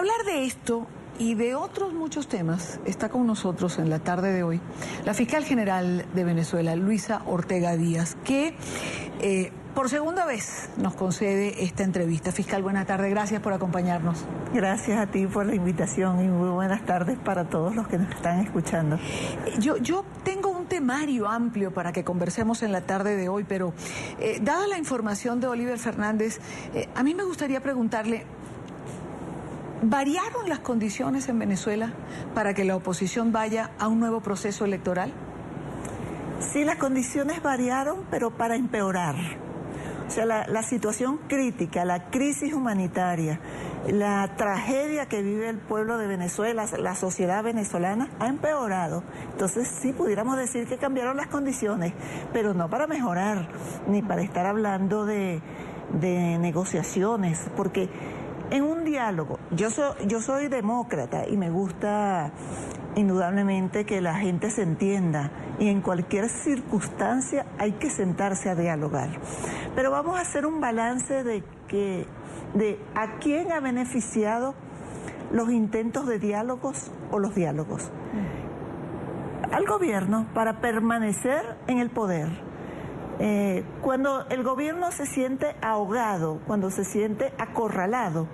hablar de esto y de otros muchos temas, está con nosotros en la tarde de hoy la fiscal general de Venezuela, Luisa Ortega Díaz, que por segunda vez nos concede esta entrevista. Fiscal, buenas tardes, gracias por acompañarnos. Gracias a ti por la invitación y muy buenas tardes para todos los que nos están escuchando. Yo tengo un temario amplio para que conversemos en la tarde de hoy, pero dada la información de Oliver Fernández, a mí me gustaría preguntarle, ¿variaron las condiciones en Venezuela para que la oposición vaya a un nuevo proceso electoral? Sí, las condiciones variaron, pero para empeorar. O sea, la situación crítica, la crisis humanitaria, la tragedia que vive el pueblo de Venezuela, la sociedad venezolana, ha empeorado. Entonces, sí, pudiéramos decir que cambiaron las condiciones, pero no para mejorar, ni para estar hablando de negociaciones, porque en un diálogo, yo soy demócrata y me gusta indudablemente que la gente se entienda y en cualquier circunstancia hay que sentarse a dialogar. Pero vamos a hacer un balance de a quién ha beneficiado los intentos de diálogos o los diálogos. Al gobierno para permanecer en el poder. Cuando el gobierno se siente ahogado, cuando se siente acorralado,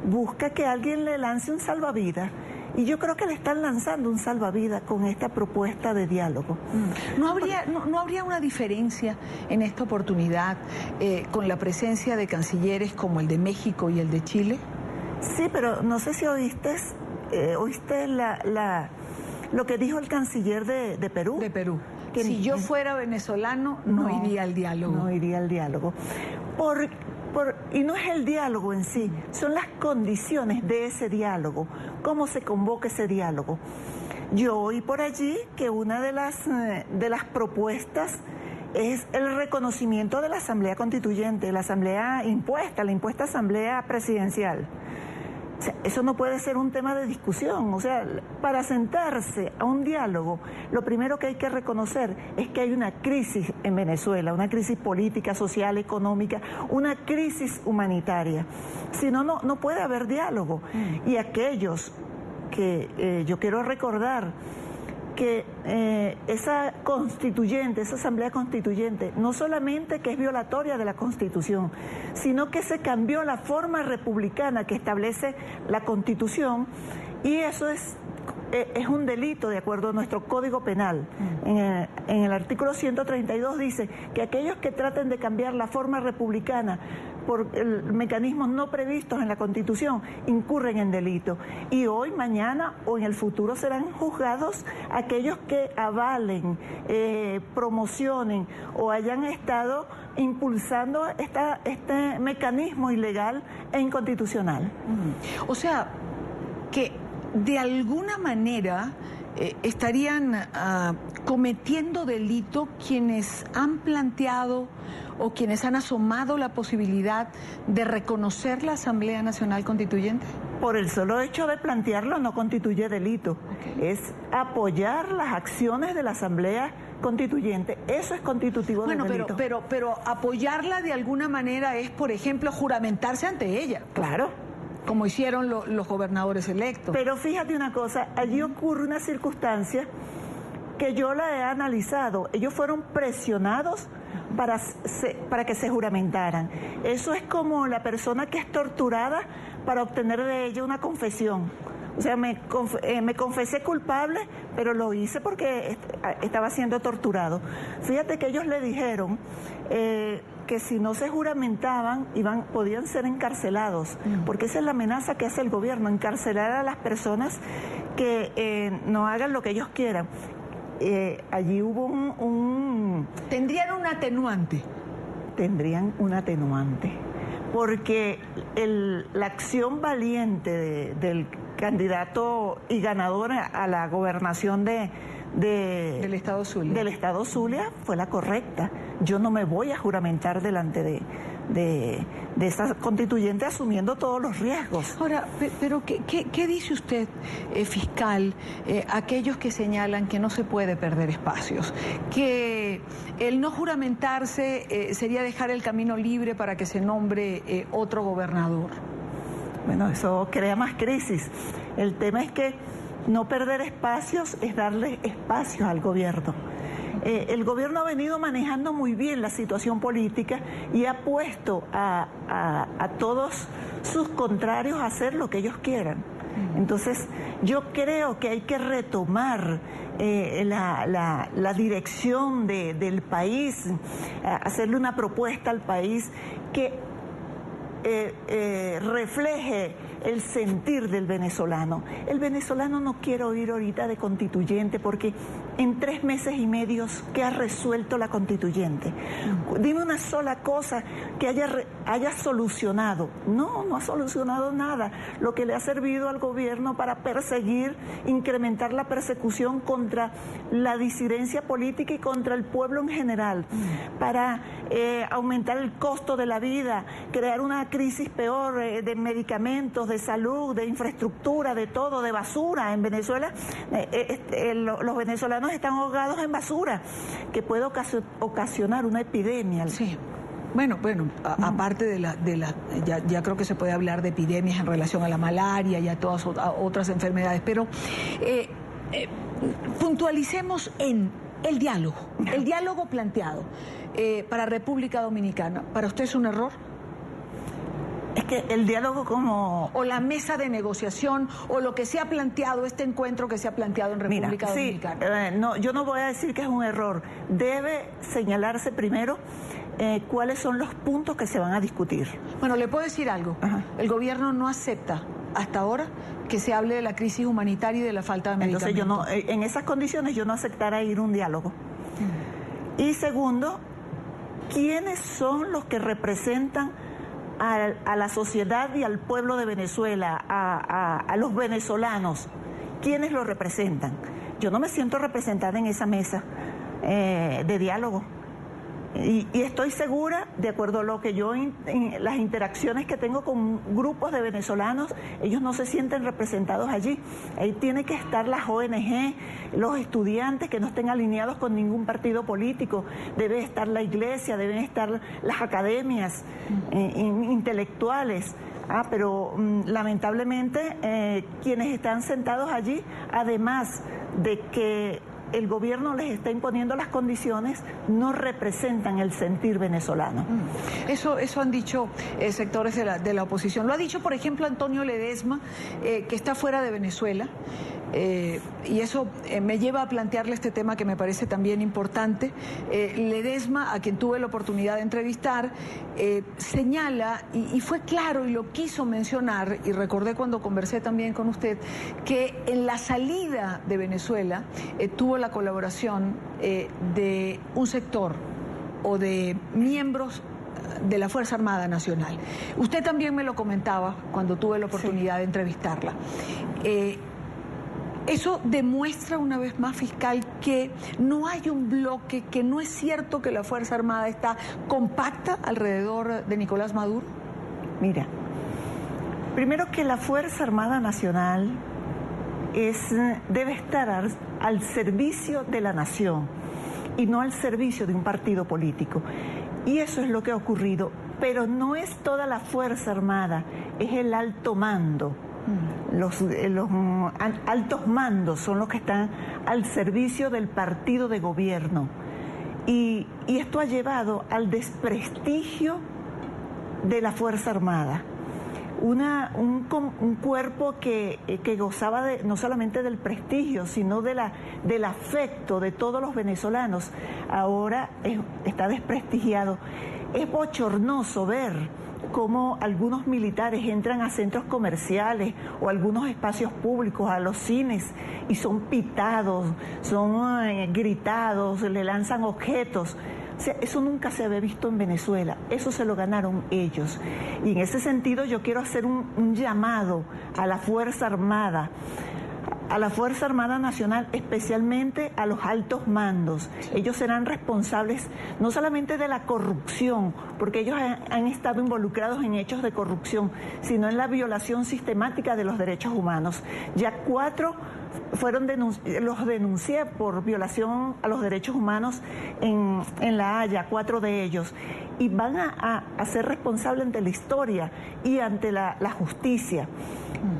busca que alguien le lance un salvavidas. Y yo creo que le están lanzando un salvavidas con esta propuesta de diálogo. ¿No habría una diferencia en esta oportunidad con la presencia de cancilleres como el de México y el de Chile? Sí, pero no sé si oíste lo que dijo el canciller de Perú. De Perú. Que si yo fuera venezolano, no iría al diálogo. No iría al diálogo. Y no es el diálogo en sí, son las condiciones de ese diálogo, cómo se convoca ese diálogo. Yo oí por allí que una de las propuestas es el reconocimiento de la Asamblea Constituyente, la impuesta Asamblea Presidencial. O sea, eso no puede ser un tema de discusión. O sea, para sentarse a un diálogo, lo primero que hay que reconocer es que hay una crisis en Venezuela, una crisis política, social, económica, una crisis humanitaria. Si no, no puede haber diálogo. Y aquellos que yo quiero recordar que esa Asamblea Constituyente, no solamente que es violatoria de la Constitución, sino que se cambió la forma republicana que establece la Constitución, y eso es un delito de acuerdo a nuestro Código Penal. En el artículo 132 dice que aquellos que traten de cambiar la forma republicana por mecanismos no previstos en la Constitución incurren en delito. Y hoy, mañana o en el futuro serán juzgados aquellos que avalen, promocionen o hayan estado impulsando este mecanismo ilegal e inconstitucional. O sea, que de alguna manera estarían cometiendo delito quienes han planteado o quienes han asomado la posibilidad de reconocer la Asamblea Nacional Constituyente. Por el solo hecho de plantearlo no constituye delito. Okay. Es apoyar las acciones de la Asamblea Constituyente. Eso es constitutivo del delito. Pero apoyarla de alguna manera es, por ejemplo, juramentarse ante ella. Claro. Como hicieron los gobernadores electos. Pero fíjate una cosa, allí ocurre una circunstancia que yo la he analizado. Ellos fueron presionados para que se juramentaran. Eso es como la persona que es torturada para obtener de ella una confesión. O sea, me confesé culpable, pero lo hice porque estaba siendo torturado. Fíjate que ellos le dijeron que si no se juramentaban podían ser encarcelados, porque esa es la amenaza que hace el gobierno, encarcelar a las personas que no hagan lo que ellos quieran. Allí hubo ¿Tendrían un atenuante? Tendrían un atenuante, porque la acción valiente del candidato y ganador a la gobernación del Estado Zulia fue la correcta. Yo no me voy a juramentar delante de esa constituyente asumiendo todos los riesgos. Ahora, pero ¿qué dice usted, fiscal, aquellos que señalan que no se puede perder espacios, que el no juramentarse sería dejar el camino libre para que se nombre otro gobernador? Bueno, eso crea más crisis. El tema es que no perder espacios es darle espacios al gobierno. El gobierno ha venido manejando muy bien la situación política y ha puesto a todos sus contrarios a hacer lo que ellos quieran. Entonces, yo creo que hay que retomar la dirección del país, hacerle una propuesta al país que refleje el sentir del venezolano. El venezolano no quiere oír ahorita de constituyente porque en 3 meses y medio, ¿qué ha resuelto la constituyente? Dime una sola cosa que haya solucionado. No ha solucionado nada. Lo que le ha servido al gobierno para perseguir, incrementar la persecución contra la disidencia política y contra el pueblo en general, para aumentar el costo de la vida, crear una crisis peor de medicamentos, de salud, de infraestructura, de todo, de basura. En Venezuela los venezolanos están ahogados en basura, que puede ocasionar una epidemia. Sí. Bueno, aparte de ya creo que se puede hablar de epidemias en relación a la malaria y a todas otras enfermedades, pero puntualicemos en el diálogo planteado para República Dominicana. ¿Para usted es un error? Es que el diálogo o la mesa de negociación, o lo que se ha planteado, este encuentro que se ha planteado en República Dominicana. No, yo no voy a decir que es un error. Debe señalarse primero cuáles son los puntos que se van a discutir. Bueno, le puedo decir algo. Ajá. El gobierno no acepta hasta ahora que se hable de la crisis humanitaria y de la falta de medicamentos. Entonces en esas condiciones yo no aceptaré ir a un diálogo. Y segundo, ¿quiénes son los que representan a la sociedad y al pueblo de Venezuela, a los venezolanos? ¿Quiénes lo representan? Yo no me siento representada en esa mesa de diálogo. Y estoy segura, de acuerdo a lo que las interacciones que tengo con grupos de venezolanos, ellos no se sienten representados allí. Ahí tiene que estar las ONG, los estudiantes que no estén alineados con ningún partido político, debe estar la iglesia, deben estar las academias intelectuales. Pero lamentablemente quienes están sentados allí, además de que el gobierno les está imponiendo las condiciones, no representan el sentir venezolano. Eso han dicho sectores de la oposición. Lo ha dicho, por ejemplo, Antonio Ledesma, que está fuera de Venezuela. Y eso me lleva a plantearle este tema que me parece también importante. Ledesma, a quien tuve la oportunidad de entrevistar, señala, y fue claro y lo quiso mencionar, y recordé cuando conversé también con usted, que en la salida de Venezuela tuvo la colaboración de un sector o de miembros de la Fuerza Armada Nacional. Usted también me lo comentaba cuando tuve la oportunidad de entrevistarla. Eso demuestra una vez más, fiscal, que no hay un bloque, que no es cierto que la Fuerza Armada está compacta alrededor de Nicolás Maduro. Mira, primero que la Fuerza Armada Nacional debe estar al servicio de la nación y no al servicio de un partido político. Y eso es lo que ha ocurrido, pero no es toda la Fuerza Armada, es el alto mando. Los altos mandos son los que están al servicio del partido de gobierno. Y esto ha llevado al desprestigio de la Fuerza Armada. Un cuerpo que gozaba no solamente del prestigio, sino del afecto de todos los venezolanos, ahora está desprestigiado. Es bochornoso ver cómo algunos militares entran a centros comerciales o algunos espacios públicos, a los cines, y son pitados, son gritados, le lanzan objetos. O sea, eso nunca se había visto en Venezuela, eso se lo ganaron ellos. Y en ese sentido yo quiero hacer un llamado a la Fuerza Armada, a la Fuerza Armada Nacional, especialmente a los altos mandos. Ellos serán responsables no solamente de la corrupción, porque ellos han estado involucrados en hechos de corrupción, sino en la violación sistemática de los derechos humanos. Ya 4 los denuncié por violación a los derechos humanos en La Haya, 4 de ellos. y van a ser responsables ante la historia y ante la justicia.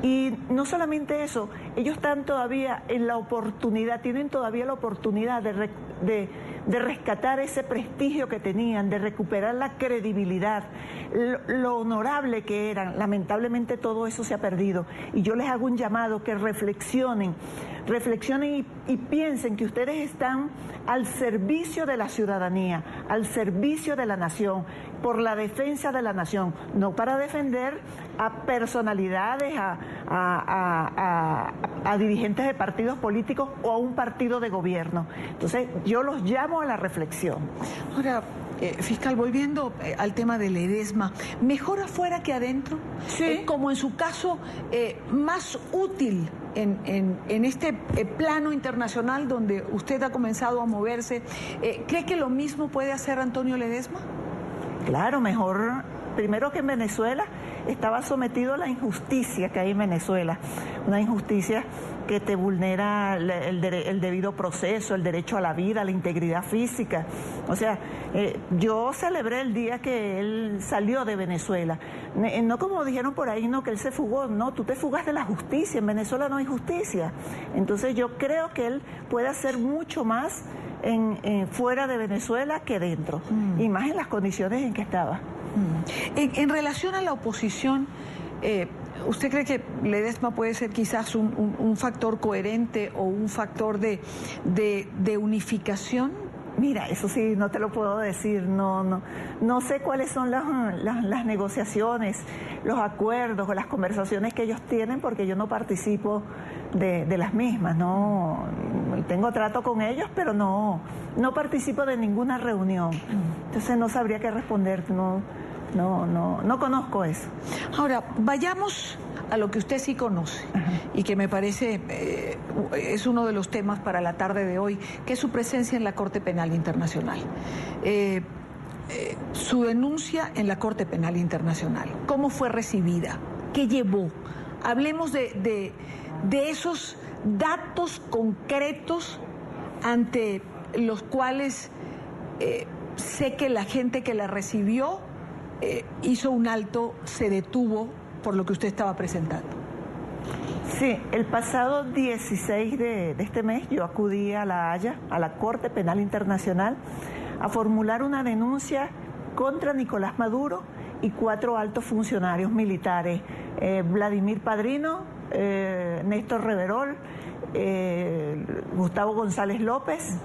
Y no solamente eso, ellos están todavía en la oportunidad, tienen todavía la oportunidad de rescatar ese prestigio que tenían, de recuperar la credibilidad, lo honorable que eran. Lamentablemente todo eso se ha perdido. Y yo les hago un llamado que reflexionen y piensen que ustedes están al servicio de la ciudadanía, al servicio de la nación, por la defensa de la nación, no para defender a personalidades, a dirigentes de partidos políticos o a un partido de gobierno. Entonces, yo los llamo a la reflexión. Ahora, fiscal, volviendo al tema de Ledesma, ¿mejor afuera que adentro? Sí. Como en su caso, más útil en este plano internacional donde usted ha comenzado a moverse, ¿cree que lo mismo puede hacer Antonio Ledesma? Claro, mejor. Primero que en Venezuela estaba sometido a la injusticia que hay en Venezuela, una injusticia que te vulnera el debido proceso, el derecho a la vida, la integridad física. O sea, yo celebré el día que él salió de Venezuela. No como dijeron por ahí, no, que él se fugó. No, tú te fugas de la justicia. En Venezuela no hay justicia. Entonces yo creo que él puede hacer mucho más fuera de Venezuela que dentro. Y más en las condiciones en que estaba. En relación a la oposición, ¿usted cree que Ledesma puede ser quizás un factor coherente o un factor de unificación? Mira, eso sí, no te lo puedo decir, no sé cuáles son las negociaciones, los acuerdos o las conversaciones que ellos tienen, porque yo no participo de las mismas, no tengo trato con ellos, pero no participo de ninguna reunión. Entonces no sabría qué responderte, no conozco eso. Ahora, vayamos a lo que usted sí conoce. Ajá. Y que me parece es uno de los temas para la tarde de hoy, que es su presencia en la Corte Penal Internacional. Su denuncia en la Corte Penal Internacional, ¿cómo fue recibida? ¿Qué llevó? Hablemos de esos datos concretos ante los cuales sé que la gente que la recibió hizo un alto, se detuvo por lo que usted estaba presentando. Sí, el pasado 16 de este mes yo acudí a La Haya, a la Corte Penal Internacional, a formular una denuncia contra Nicolás Maduro y 4 altos funcionarios militares, Vladimir Padrino, Néstor Reverol, Gustavo González López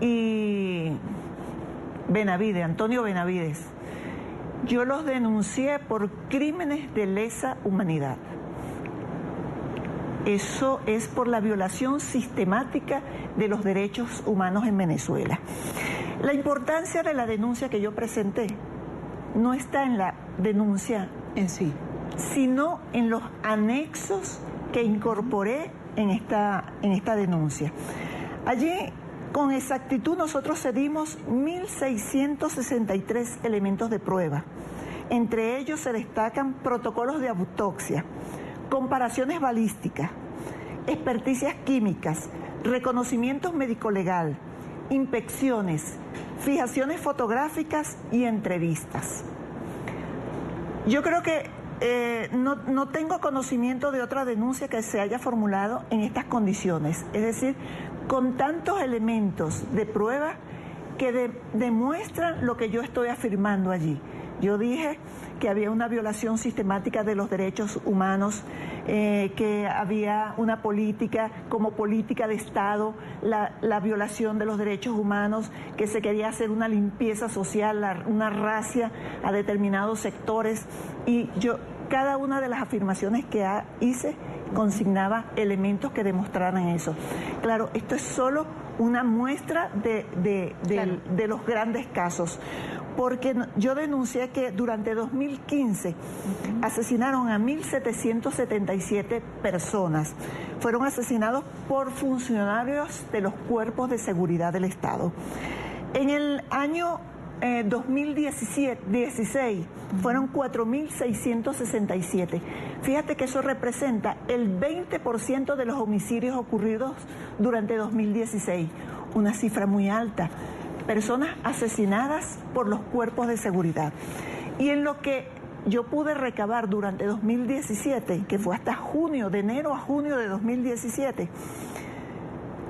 y Benavides, Antonio Benavides. Yo los denuncié por crímenes de lesa humanidad. Eso es por la violación sistemática de los derechos humanos en Venezuela. La importancia de la denuncia que yo presenté no está en la denuncia en sí, sino en los anexos que incorporé en esta denuncia. Allí, con exactitud, nosotros cedimos 1.663 elementos de prueba. Entre ellos se destacan protocolos de autopsia, comparaciones balísticas, experticias químicas, reconocimientos médico-legal, inspecciones, fijaciones fotográficas y entrevistas. Yo creo que no tengo conocimiento de otra denuncia que se haya formulado en estas condiciones, es decir, con tantos elementos de prueba que demuestran lo que yo estoy afirmando allí. Yo dije que había una violación sistemática de los derechos humanos, que había una política como política de Estado, la violación de los derechos humanos, que se quería hacer una limpieza social, una racia a determinados sectores, y yo cada una de las afirmaciones que hice consignaba elementos que demostraran eso. Claro, esto es solo una muestra de los grandes casos, porque yo denuncié que durante 2015 asesinaron a 1.777 personas. Fueron asesinados por funcionarios de los cuerpos de seguridad del Estado. En el año 2016 fueron 4.667. Fíjate que eso representa el 20% de los homicidios ocurridos durante 2016, una cifra muy alta. personas asesinadas por los cuerpos de seguridad. Y en lo que yo pude recabar durante 2017, que fue hasta junio, de enero a junio de 2017,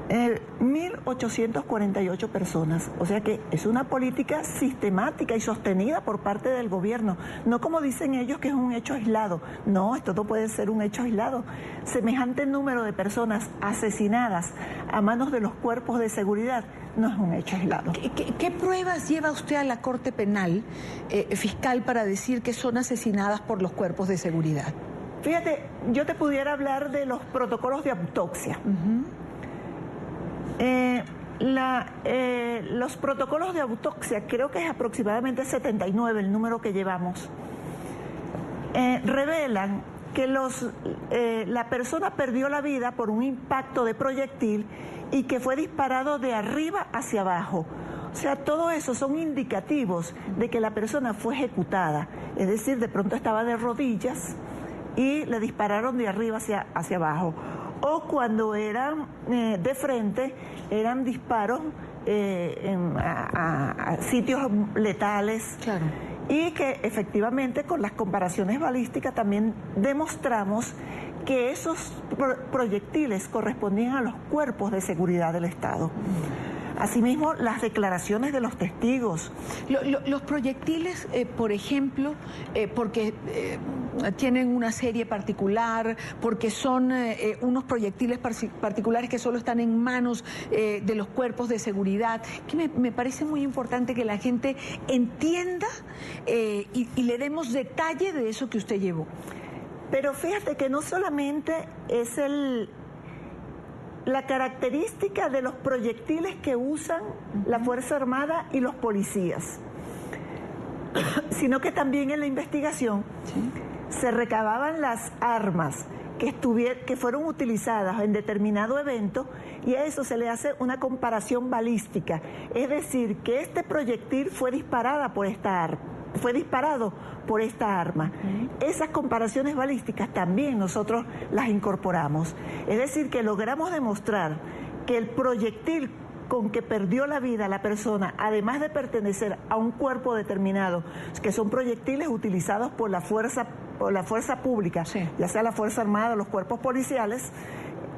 1.848 personas. O sea que es una política sistemática y sostenida por parte del gobierno. No como dicen ellos que es un hecho aislado. No, esto no puede ser un hecho aislado. Semejante número de personas asesinadas a manos de los cuerpos de seguridad no es un hecho aislado. ¿Qué pruebas lleva usted a la Corte Penal, fiscal, para decir que son asesinadas por los cuerpos de seguridad? Fíjate, yo te pudiera hablar de los protocolos de autopsia. Los protocolos de autopsia, creo que es aproximadamente 79 el número que llevamos, revelan que la persona perdió la vida por un impacto de proyectil y que fue disparado de arriba hacia abajo. O sea, todo eso son indicativos de que la persona fue ejecutada, es decir, de pronto estaba de rodillas y le dispararon de arriba hacia abajo. O cuando eran de frente, eran disparos a sitios letales. Claro. Y que efectivamente con las comparaciones balísticas también demostramos que esos proyectiles correspondían a los cuerpos de seguridad del Estado. Asimismo, las declaraciones de los testigos. Los proyectiles, por ejemplo, porque tienen una serie particular, porque son unos proyectiles particulares que solo están en manos de los cuerpos de seguridad, que me parece muy importante que la gente entienda y le demos detalle de eso que usted llevó. Pero fíjate que no solamente es la característica de los proyectiles que usan la Fuerza Armada y los policías, sino que también en la investigación se recababan las armas que fueron utilizadas en determinado evento y a eso se le hace una comparación balística, es decir, que este proyectil fue disparado por esta arma. Esas comparaciones balísticas también nosotros las incorporamos. Es decir, que logramos demostrar que el proyectil con que perdió la vida la persona, además de pertenecer a un cuerpo determinado, que son proyectiles utilizados por la fuerza pública, ya sea la Fuerza Armada o los cuerpos policiales,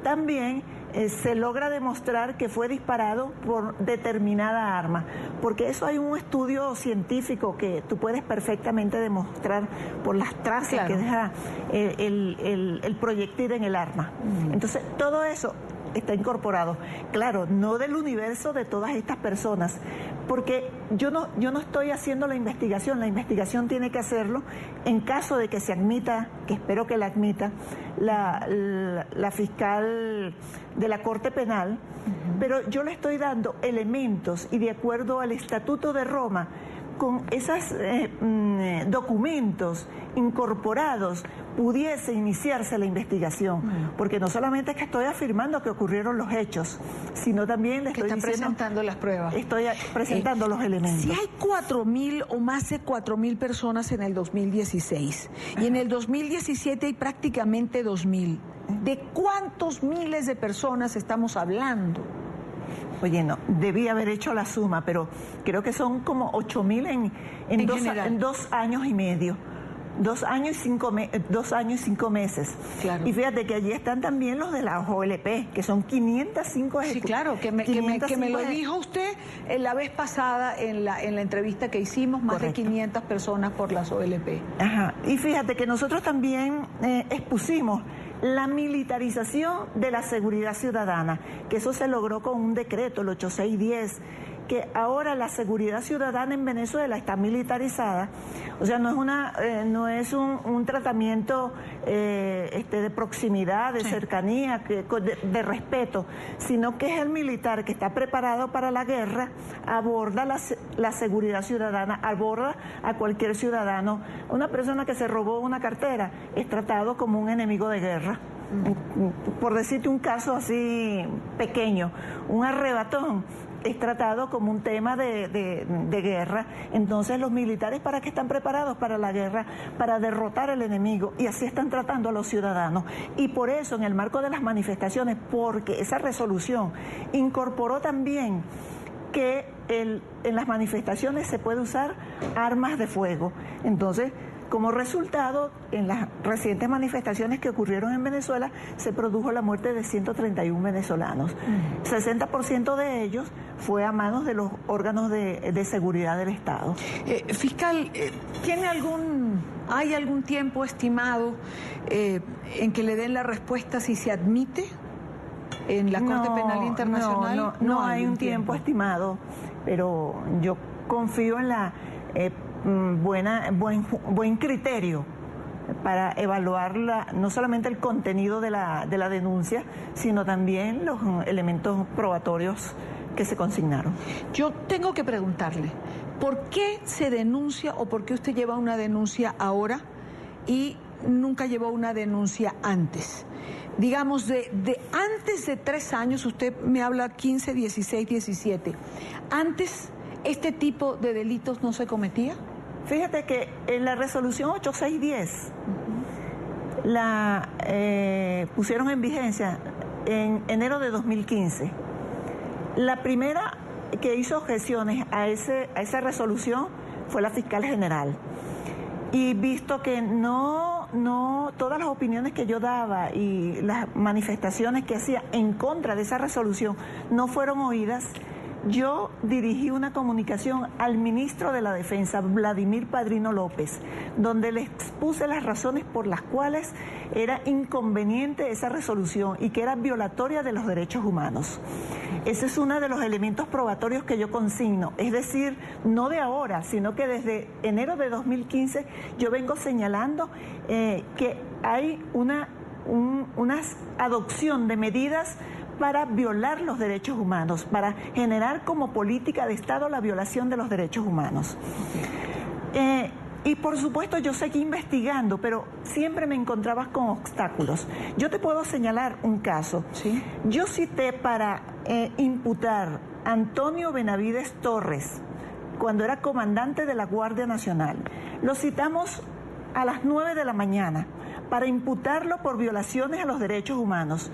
también se logra demostrar que fue disparado por determinada arma, porque eso hay un estudio científico que tú puedes perfectamente demostrar por las trazas que deja el proyectil en el arma. Entonces, todo eso está incorporado. Claro, no del universo de todas estas personas, porque yo no estoy haciendo la investigación tiene que hacerlo en caso de que se admita, que espero que la admita, la fiscal de la Corte Penal, pero yo le estoy dando elementos y de acuerdo al Estatuto de Roma, con esos documentos incorporados pudiese iniciarse la investigación, porque no solamente es que estoy afirmando que ocurrieron los hechos, sino también le estoy presentando las pruebas. Estoy presentando los elementos. Si hay 4.000 o más de 4.000 personas en el 2016 y en el 2017 hay prácticamente 2.000, ¿de cuántos miles de personas estamos hablando? Oye, no, debí haber hecho la suma, pero creo que son como 8.000 en 2 años y medio. 2 años y 5 meses. Claro. Y fíjate que allí están también los de la OLP, que son 505 Sí, claro, que me lo dijo usted la vez pasada en la entrevista que hicimos, más Correcto. de 500 personas por las OLP. Ajá. Y fíjate que nosotros también expusimos la militarización de la seguridad ciudadana, que eso se logró con un decreto, el 8610, que ahora la seguridad ciudadana en Venezuela está militarizada. O sea, no es un tratamiento de proximidad, de cercanía, de respeto, sino que es el militar que está preparado para la guerra, aborda la seguridad ciudadana, aborda a cualquier ciudadano. Una persona que se robó una cartera es tratado como un enemigo de guerra. Por decirte un caso así pequeño, un arrebatón es tratado como un tema de guerra. Entonces los militares, ¿para qué están preparados para la guerra? Para derrotar al enemigo, y así están tratando a los ciudadanos. Y por eso, en el marco de las manifestaciones, porque esa resolución incorporó también que en las manifestaciones se puede usar armas de fuego. Entonces, como resultado, en las recientes manifestaciones que ocurrieron en Venezuela, se produjo la muerte de 131 venezolanos. 60% de ellos fue a manos de los órganos de seguridad del Estado. Fiscal, ¿hay algún tiempo estimado en que le den la respuesta si se admite en la Corte Penal Internacional? No hay un tiempo estimado, pero yo confío en la buen criterio para evaluar no solamente el contenido de la denuncia, sino también los elementos probatorios que se consignaron. Yo tengo que preguntarle, ¿por qué se denuncia o por qué usted lleva una denuncia ahora y nunca llevó una denuncia antes? Digamos, de antes de 3 años, usted me habla 15, 16, 17. ¿Antes este tipo de delitos no se cometía? Fíjate que en la resolución 8610 la pusieron en vigencia en enero de 2015. La primera que hizo objeciones a esa resolución fue la fiscal general. Y visto que no todas las opiniones que yo daba y las manifestaciones que hacía en contra de esa resolución no fueron oídas, yo dirigí una comunicación al ministro de la Defensa, Vladimir Padrino López, donde le expuse las razones por las cuales era inconveniente esa resolución y que era violatoria de los derechos humanos. Ese es uno de los elementos probatorios que yo consigno, es decir, no de ahora, sino que desde enero de 2015 yo vengo señalando que hay una adopción de medidas para violar los derechos humanos, para generar como política de Estado la violación de los derechos humanos. Y por supuesto yo seguí investigando, pero siempre me encontraba con obstáculos. Yo te puedo señalar un caso. ¿Sí? Yo cité para imputar a Antonio Benavides Torres, cuando era comandante de la Guardia Nacional. Lo citamos a las 9 de la mañana para imputarlo por violaciones a los derechos humanos.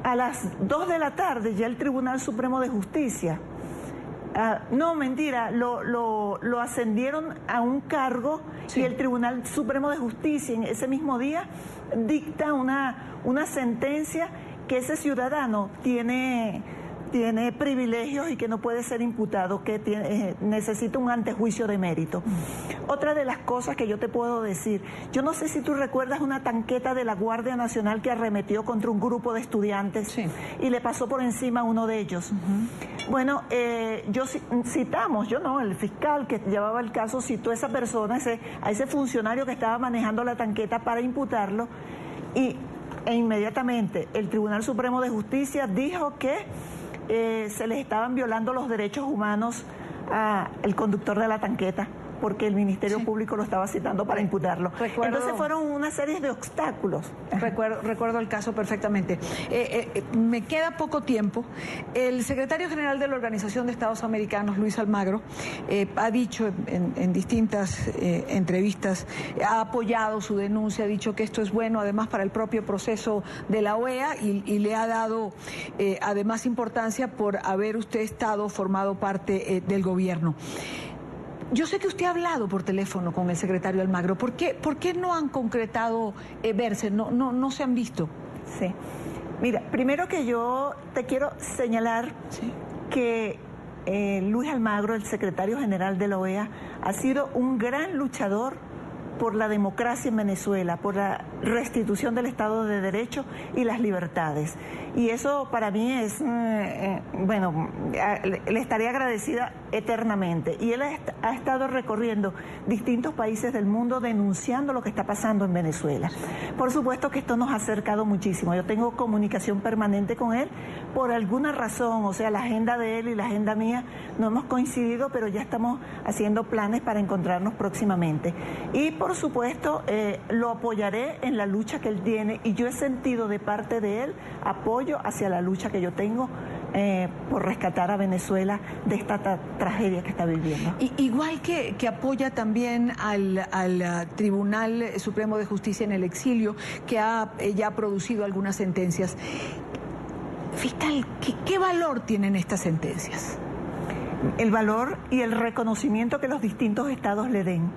A las 2 de la tarde ya el Tribunal Supremo de Justicia, no, mentira, lo ascendieron a un cargo. Sí. Y el Tribunal Supremo de Justicia en ese mismo día dicta una sentencia que ese ciudadano tiene privilegios y que no puede ser imputado, que necesita un antejuicio de mérito. Otra de las cosas que yo te puedo decir, yo no sé si tú recuerdas una tanqueta de la Guardia Nacional que arremetió contra un grupo de estudiantes. Sí. Y le pasó por encima a uno de ellos. Bueno, el fiscal que llevaba el caso citó a esa persona, a ese funcionario que estaba manejando la tanqueta para imputarlo, e inmediatamente el Tribunal Supremo de Justicia dijo que se les estaban violando los derechos humanos al conductor de la tanqueta, porque el Ministerio Público lo estaba citando para imputarlo. Entonces fueron una serie de obstáculos. Recuerdo el caso perfectamente. Me queda poco tiempo. El secretario general de la Organización de Estados Americanos, Luis Almagro, ha dicho en distintas entrevistas, ha apoyado su denuncia, ha dicho que esto es bueno además para el propio proceso de la OEA y le ha dado además importancia por haber usted formado parte del gobierno. Yo sé que usted ha hablado por teléfono con el secretario Almagro. ¿Por qué no han concretado verse? No se han visto. Sí. Mira, primero que yo te quiero señalar que Luis Almagro, el secretario general de la OEA, ha sido un gran luchador por la democracia en Venezuela, por la restitución del Estado de Derecho y las libertades. Y eso para mí es, le estaría agradecida eternamente. Y él ha estado recorriendo distintos países del mundo denunciando lo que está pasando en Venezuela. Por supuesto que esto nos ha acercado muchísimo. Yo tengo comunicación permanente con él por alguna razón, o sea, la agenda de él y la agenda mía no hemos coincidido, pero ya estamos haciendo planes para encontrarnos próximamente. Y por supuesto, lo apoyaré en la lucha que él tiene y yo he sentido de parte de él apoyo hacia la lucha que yo tengo por rescatar a Venezuela de esta tragedia que está viviendo. Igual que apoya también al Tribunal Supremo de Justicia en el exilio, que ya ha producido algunas sentencias. Fiscal, ¿qué valor tienen estas sentencias? el valor y el reconocimiento que los distintos estados le den.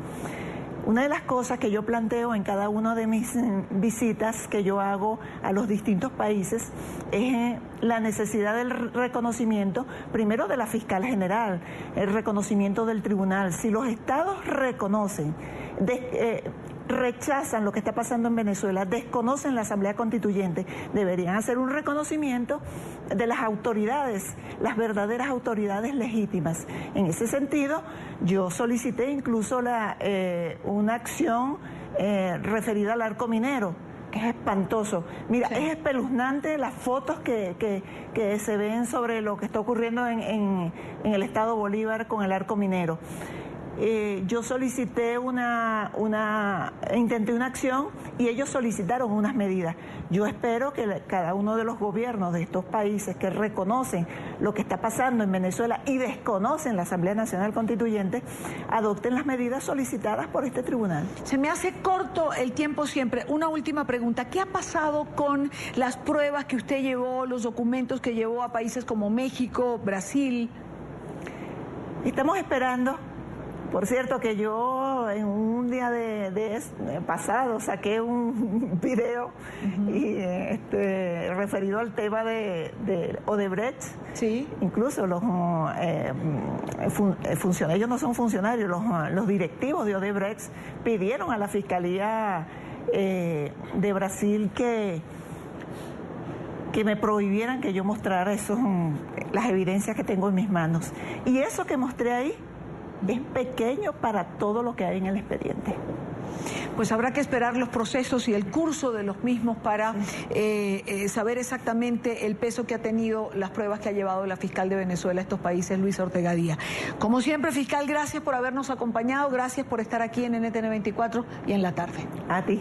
Una de las cosas que yo planteo en cada una de mis visitas que yo hago a los distintos países es la necesidad del reconocimiento, primero de la fiscal general, el reconocimiento del tribunal. Si los estados reconocen, rechazan lo que está pasando en Venezuela, desconocen la Asamblea Constituyente, deberían hacer un reconocimiento de las autoridades, las verdaderas autoridades legítimas. En ese sentido, yo solicité incluso una acción referida al arco minero, que es espantoso. Mira, sí, es espeluznante las fotos que se ven sobre lo que está ocurriendo en el estado Bolívar con el arco minero. Yo solicité intenté una acción y ellos solicitaron unas medidas. Yo espero que cada uno de los gobiernos de estos países que reconocen lo que está pasando en Venezuela y desconocen la Asamblea Nacional Constituyente, adopten las medidas solicitadas por este tribunal. Se me hace corto el tiempo siempre. Una última pregunta. ¿Qué ha pasado con las pruebas que usted llevó, los documentos que llevó a países como México, Brasil? Estamos esperando. Por cierto que yo en un día pasado saqué un video y referido al tema de Odebrecht. Sí. Incluso los funcionarios, ellos no son funcionarios, los directivos de Odebrecht pidieron a la Fiscalía de Brasil que me prohibieran que yo mostrara las evidencias que tengo en mis manos. Y eso que mostré ahí es pequeño para todo lo que hay en el expediente. Pues habrá que esperar los procesos y el curso de los mismos para saber exactamente el peso que ha tenido las pruebas que ha llevado la fiscal de Venezuela a estos países, Luisa Ortega Díaz. Como siempre, fiscal, gracias por habernos acompañado, gracias por estar aquí en NTN 24 y en la tarde. A ti.